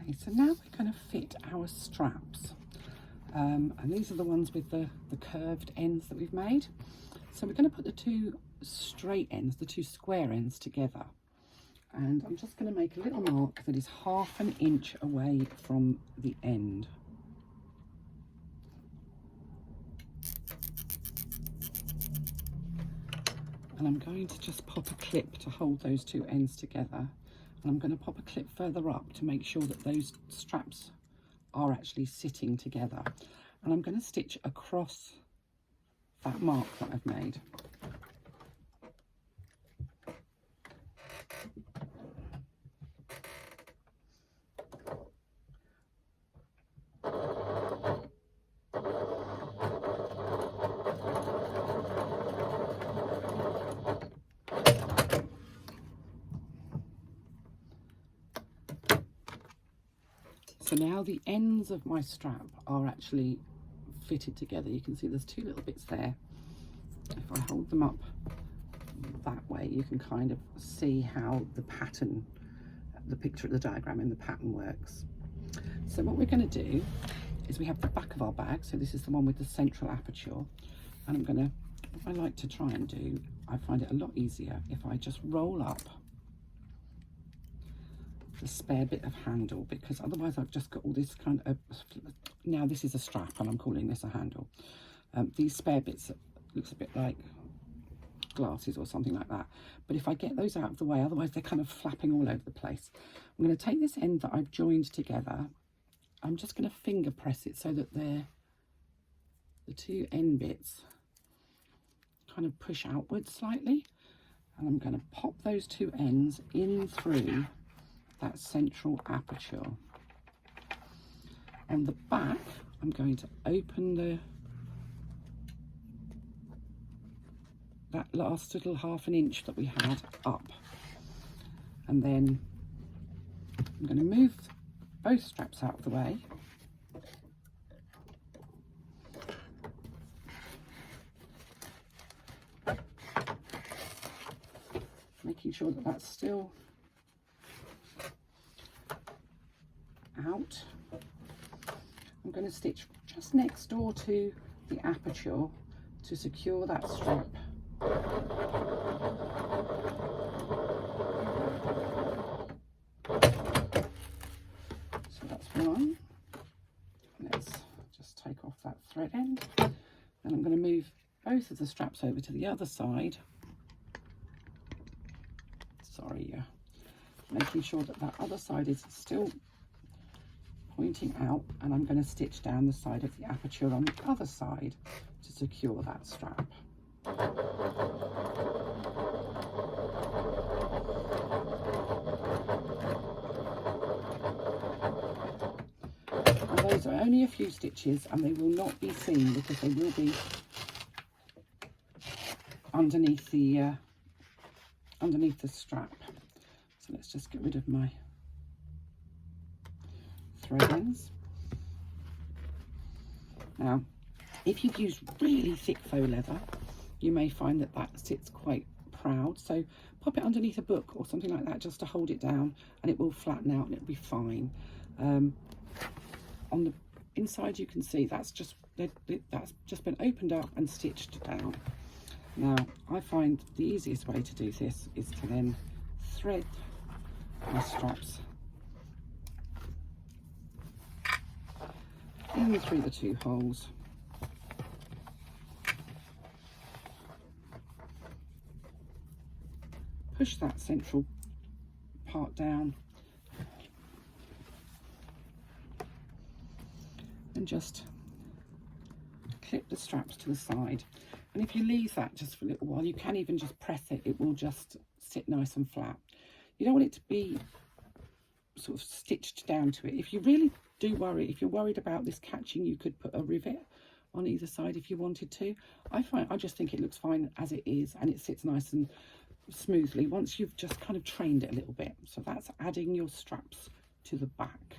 Okay, so now we're going to fit our straps. And these are the ones with the curved ends that we've made. So we're going to put the two straight ends, the two square ends together. And I'm just going to make a little mark that is 1/2 inch away from the end. And I'm going to just pop a clip to hold those two ends together. And I'm going to pop a clip further up to make sure that those straps are actually sitting together. And I'm going to stitch across that mark that I've made. So now the ends of my strap are actually fitted together. You can see there's two little bits there. If I hold them up that way, you can kind of see how the pattern, the picture of the diagram in the pattern works. So what we're going to do is we have the back of our bag. So this is the one with the central aperture. And I'm going to, what I like to try and do, I find it a lot easier if I just roll up the spare bit of handle, because otherwise I've just got all this kind of, now this is a strap and I'm calling this a handle. These spare bits looks a bit like glasses or something like that, but if I get those out of the way, otherwise they're kind of flapping all over the place. I'm going to take this end that I've joined together, I'm just going to finger press it so that the two end bits kind of push outwards slightly, and I'm going to pop those two ends in through that central aperture. On the back, I'm going to open that last little 1/2 inch that we had up, and then I'm going to move both straps out of the way. Making sure that that's still out. I'm going to stitch just next door to the aperture to secure that strap. So that's one. Let's just take off that thread end. Then I'm going to move both of the straps over to the other side. Sorry, making sure that that other side is still pointing out, and I'm going to stitch down the side of the aperture on the other side to secure that strap. And those are only a few stitches and they will not be seen because they will be underneath the strap. So let's just get rid of my thread ends. Now, if you've used really thick faux leather, you may find that that sits quite proud. So pop it underneath a book or something like that just to hold it down, and it will flatten out and it'll be fine. On the inside, you can see that's just been opened up and stitched down. Now, I find the easiest way to do this is to then thread my straps in through the two holes. Push that central part down and just clip the straps to the side. And if you leave that just for a little while, you can even just press it, it will just sit nice and flat. You don't want it to be sort of stitched down to it. If you really do worry, if you're worried about this catching, you could put a rivet on either side if you wanted to. I just think it looks fine as it is, and it sits nice and smoothly once you've just kind of trained it a little bit. So that's adding your straps to the back.